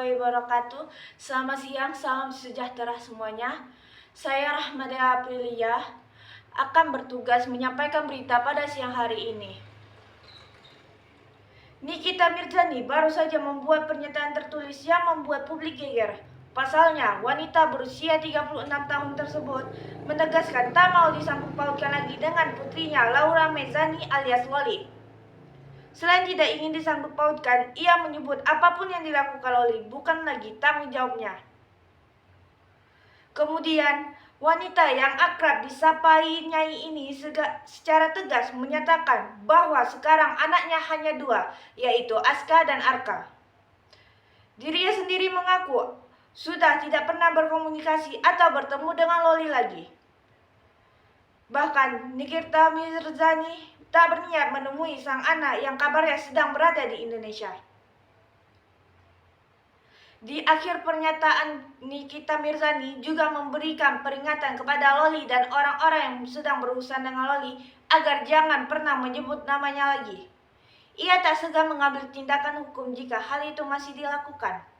warahmatullahi wabarakatuh. Selamat siang, salam sejahtera semuanya. Saya Rahmadia Aprilia akan bertugas menyampaikan berita pada siang hari ini. Nikita Mirzani baru saja membuat pernyataan tertulis yang membuat publik geger. Pasalnya, wanita berusia 36 tahun tersebut menegaskan tak mau disangkut pautkan lagi dengan putrinya Laura Mezani alias Loli. Selain tidak ingin disangkut pautkan, ia menyebut apapun yang dilakukan Loli bukan lagi tanggung jawabnya. Kemudian, wanita yang akrab disapai Nyai ini secara tegas menyatakan bahwa sekarang anaknya hanya dua, yaitu Aska dan Arka. Dirinya sendiri mengaku sudah tidak pernah berkomunikasi atau bertemu dengan Loli lagi. Bahkan Nikita Mirzani tak berniat menemui sang anak yang kabarnya sedang berada di Indonesia. Di akhir pernyataan, Nikita Mirzani juga memberikan peringatan kepada Loli dan orang-orang yang sedang berurusan dengan Loli agar jangan pernah menyebut namanya lagi. Ia tak segan mengambil tindakan hukum jika hal itu masih dilakukan.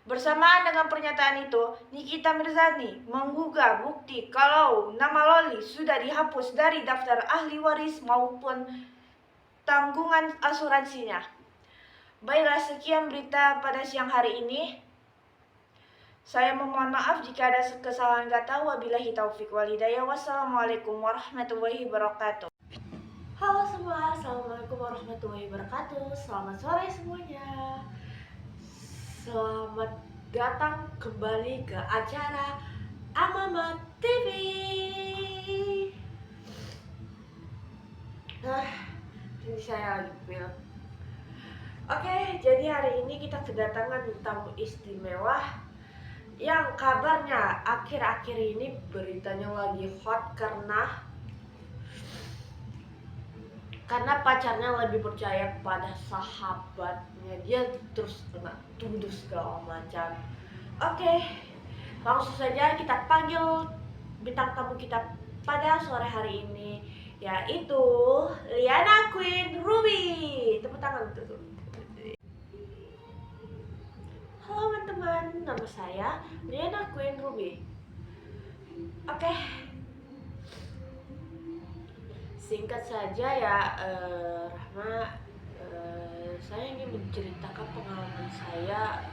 Bersamaan dengan pernyataan itu, Nikita Mirzani menggugah bukti kalau nama Loli sudah dihapus dari daftar ahli waris maupun tanggungan asuransinya. Baiklah, sekian berita pada siang hari ini. Saya memohon maaf jika ada kesalahan kata. Wabillahi taufik wal hidayah. Wassalamualaikum warahmatullahi wabarakatuh. Halo semua, assalamualaikum warahmatullahi wabarakatuh. Selamat sore semuanya. Selamat datang kembali ke acara Amama TV. Ini saya lagi film. Oke, jadi hari ini kita kedatangan tamu istimewa yang kabarnya akhir-akhir ini beritanya lagi hot karena pacarnya lebih percaya kepada sahabatnya, dia terus kena tuduh segala macam. Oke, langsung saja kita panggil bintang tamu kita pada sore hari ini, yaitu Liana Queen Ruby. Tepuk tangan untuk. Halo teman-teman, nama saya Liana Queen Ruby. Oke. Singkat saja ya, Rahma, saya ingin menceritakan pengalaman saya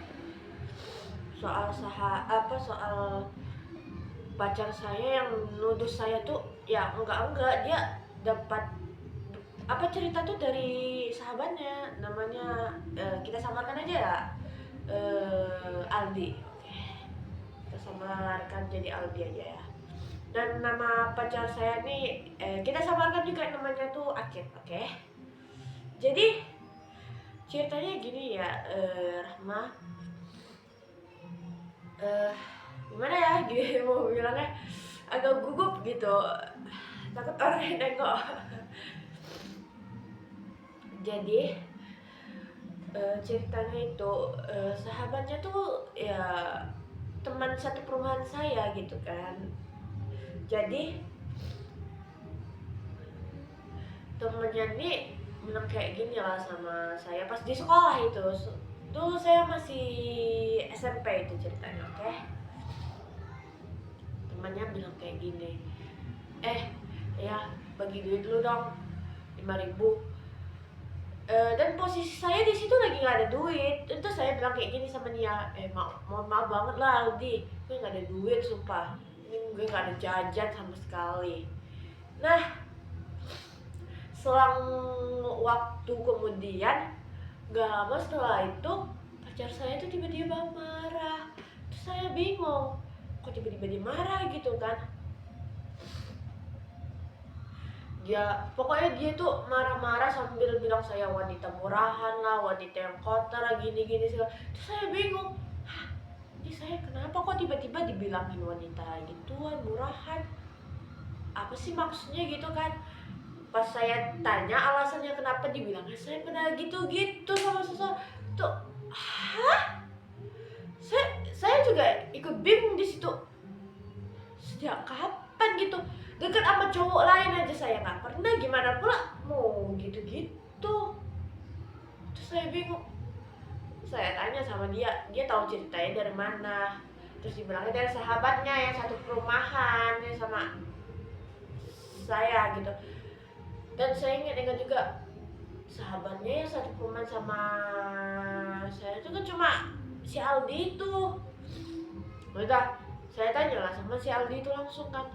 soal soal pacar saya yang nuduh saya tuh ya enggak dia dapat cerita tuh dari sahabatnya, namanya kita samarkan aja ya, Aldi. Oke. Kita samarkan jadi Aldi aja ya. Dan nama pacar saya nih kita samarkan juga namanya tuh Akid. Oke. Jadi ceritanya gini ya, Rahma, gimana ya, gini mau bilangnya agak gugup gitu, takut orang yang nengok. Jadi ceritanya itu sahabatnya tuh ya teman satu perumahan saya gitu kan. Jadi temennya nih bilang kayak gini lah sama saya pas di sekolah itu. Dulu saya masih SMP itu ceritanya, oke? Temannya bilang kayak gini, ya bagi duit dulu dong 5.000. Dan posisi saya di situ lagi nggak ada duit. Itu saya bilang kayak gini sama dia, mohon maaf banget lah Aldi, gue nggak ada duit sumpah. Gue gak ada jajan sama sekali. Nah, selang waktu kemudian, gak lama setelah itu pacar saya tuh tiba-tiba marah. Terus saya bingung, kok tiba-tiba dia marah gitu kan. Pokoknya dia tuh marah-marah sambil bilang saya wanita murahan lah, wanita yang kotor lah, gini-gini segala. Terus saya bingung, saya kenapa kok tiba-tiba dibilangin wanita gituan, murahan, apa sih maksudnya gitu kan. Pas saya tanya alasannya kenapa dibilangnya saya pernah gitu-gitu sama seseorang tuh, saya juga ikut bingung di situ. Sejak kapan gitu dekat sama cowok lain aja saya nggak pernah, gimana pula mau gitu-gitu. Terus saya bingung, saya tanya sama dia tahu ceritanya dari mana. Terus dibilangnya dari sahabatnya yang satu perumahan yang sama saya gitu. Dan saya ingat juga sahabatnya yang satu perumahan sama saya itu kan cuma si Aldi itu. Udah, saya tanya lah sama si Aldi itu langsung kan.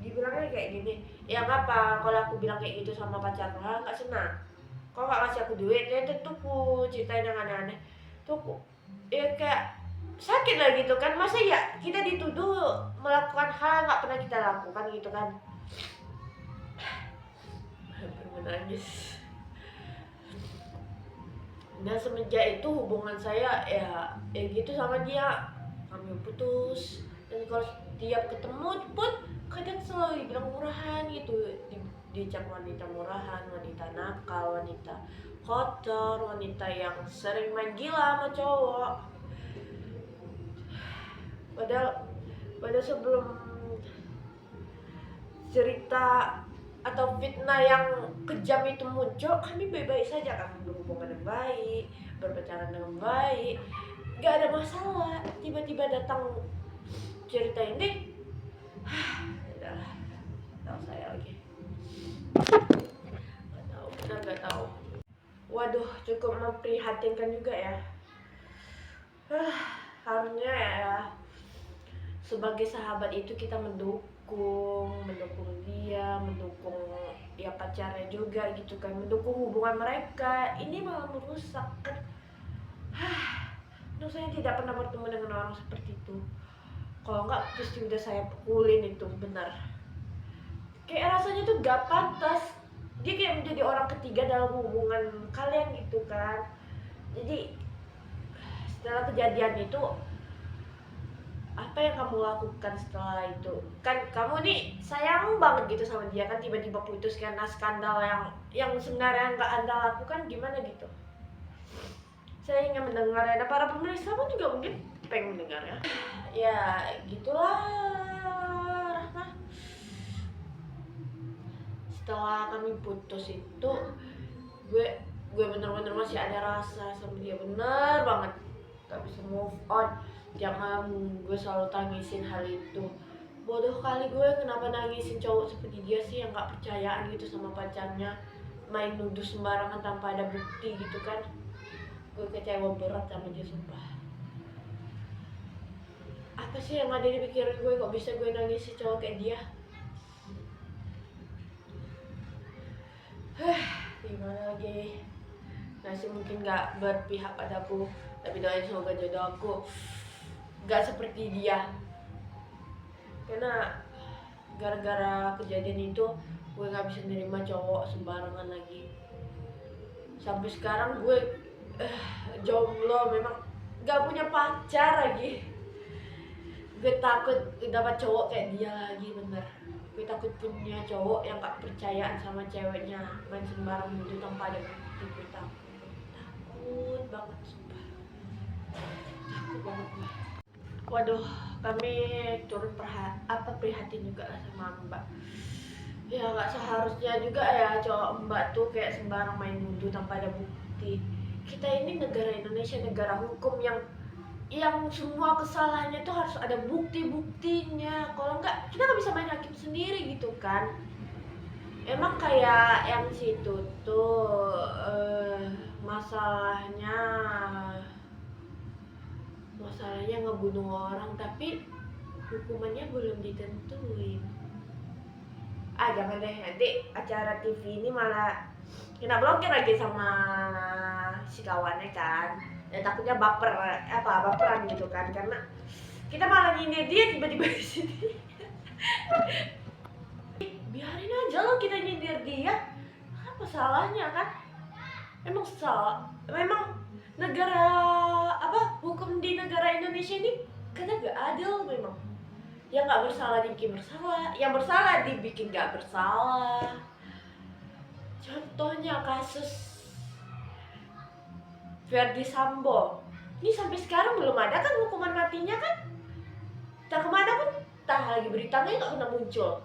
Dibilangnya kayak gini, ya ngapa kalau aku bilang kayak gitu sama pacarku, nggak senang. Kok nggak kasih aku duit? Ya itu ku ceritain yang aneh-aneh. Tuh ya kayak sakit lah gitu kan. Masa ya kita dituduh melakukan hal nggak pernah kita lakukan gitu kan. Hampir menangis. Dan semenjak itu hubungan saya ya gitu sama dia, kami putus. Dan kalau tiap ketemu pun kadang selalu bilang murahan gitu, dicap wanita murahan, wanita nakal, wanita kotor, wanita yang sering main gila sama cowok. Padahal sebelum cerita atau fitnah yang kejam itu muncul, kami baik-baik saja, kami berhubungan dengan baik, berpacaran dengan baik, gak ada masalah. Tiba-tiba datang cerita ini, udahlah, tahu saya lagi, nggak tahu. Waduh, cukup memprihatinkan juga ya. Harusnya ya sebagai sahabat itu kita mendukung dia, mendukung ya pacarnya juga gitu kan, mendukung hubungan mereka. Ini malah merusak kan. Duh, saya tidak pernah bertemu dengan orang seperti itu. Kalau enggak pasti udah saya pukulin itu, benar. Kayak rasanya tuh gak pantas. Dia kayak menjadi orang ketiga dalam hubungan kalian gitu kan. Jadi setelah kejadian itu, apa yang kamu lakukan setelah itu? Kan kamu nih sayang banget gitu sama dia kan, tiba-tiba putus karena skandal yang sebenarnya nggak Anda lakukan, gimana gitu? Saya ingin mendengarnya, dan para pemirsa pun juga mungkin pengen mendengarnya. Ya gitulah Rahma. Setelah kami putus itu, gue bener-bener masih ada rasa sama dia, bener banget, gak bisa move on. Jangan gue selalu tangisin hal itu. Bodoh kali gue, kenapa nangisin cowok seperti dia sih, yang gak percayaan gitu sama pacarnya, main nuduh sembarangan tanpa ada bukti gitu kan. Gue kecewa berat sama dia, sumpah. Apa sih yang ada di pikiran gue, kok bisa gue nangisin cowok kayak dia? Gimana lagi? Nasib mungkin gak berpihak padaku, tapi doain semoga jodoh aku gak seperti dia. Karena gara-gara kejadian itu, gue gak bisa nerima cowok sembarangan lagi. Sampai sekarang gue jomblo, memang gak punya pacar lagi. Gue takut dapat cowok kayak dia lagi, bener. Gue takut punya cowok yang gak percayaan sama ceweknya, main sembarang nuduh tanpa ada bukti. Gue takut banget, sumpah. Takut banget. Waduh, kami turut prihatin juga lah sama Mbak. Ya gak seharusnya juga ya cowok Mbak tuh kayak sembarang main nuduh tanpa ada bukti. Kita ini negara Indonesia, negara hukum yang semua kesalahannya tuh harus ada bukti-buktinya. Kalau enggak, kita nggak bisa main hakim sendiri gitu kan. Emang kayak yang situ tuh masalahnya ngebunuh orang, tapi hukumannya belum ditentuin. Jangan deh, nanti acara TV ini malah kena blokir lagi sama si kawannya kan. Ya takutnya baperan gitu kan, karena kita malah nyindir dia tiba-tiba di sini. Biarin aja loh kita nyindir dia, apa salahnya kan? Emang memang negara hukum di negara Indonesia ini kadang gak adil memang. Yang gak bersalah dibikin bersalah, yang bersalah dibikin gak bersalah. Contohnya kasus Verdi Sambo, ini sampai sekarang belum ada kan hukuman matinya kan? Tak kemana pun, tak lagi beritanya nggak pernah muncul.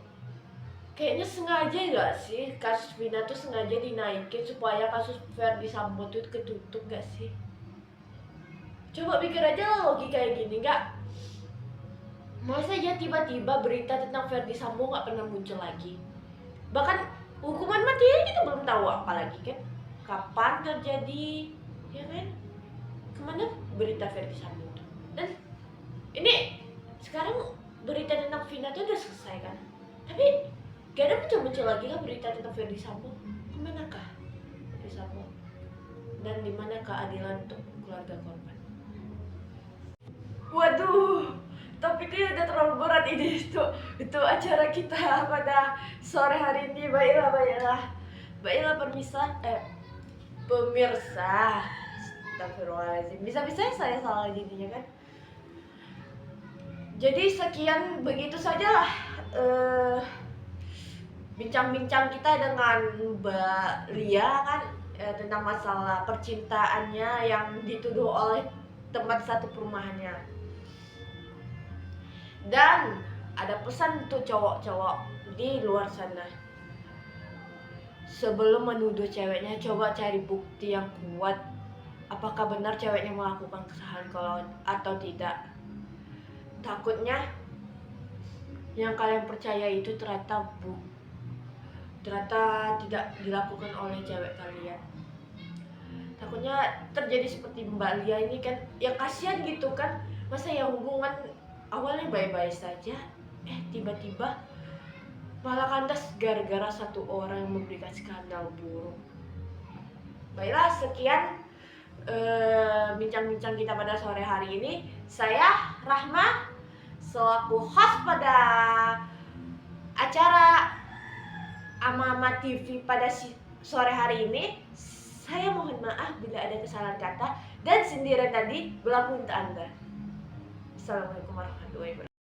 Kayaknya sengaja nggak sih kasus Vina tuh sengaja dinaikin supaya kasus Verdi Sambo tuh ketutup nggak sih? Coba pikir aja lah logika kayak gini, nggak? Masa ya tiba-tiba berita tentang Verdi Sambo nggak pernah muncul lagi? Bahkan hukuman mati aja kita belum tahu apalagi kan? Kapan terjadi, ya kan? Kemana berita Verdi Sambo itu? Dan ini sekarang berita tentang Vina itu udah selesai kan? Tapi gak ada muncul-muncul lagi kan berita tentang Verdi Sambo? Kemanakah Verdi Sambo? Dan dimana keadilan untuk keluarga korban? Waduh, topiknya udah terlalu berat ini. Itu acara kita pada sore hari ini. Baiklah pemirsa. Astagfirullahaladzim. Bisa-bisa saya salah jadinya kan. Jadi sekian, begitu sajalah bincang-bincang kita dengan Mbak Lia kan, tentang masalah percintaannya yang dituduh oleh teman satu perumahannya. Dan ada pesan untuk cowok-cowok di luar sana. Sebelum menuduh ceweknya, coba cari bukti yang kuat. Apakah benar ceweknya melakukan kesalahan kalau atau tidak. Takutnya yang kalian percaya itu ternyata tidak dilakukan oleh cewek kalian. Takutnya terjadi seperti Mbak Lia ini kan, ya kasihan gitu kan. Masa ya hubungan awalnya baik-baik saja, tiba-tiba malah kandas gara-gara satu orang yang memberikan skandal buruk. Baiklah, sekian bincang-bincang kita pada sore hari ini. Saya Rahma selaku host pada acara Ama-Ama TV pada sore hari ini. Saya mohon maaf bila ada kesalahan kata dan sindiran tadi berlaku untuk Anda. Assalamualaikum warahmatullahi wabarakatuh.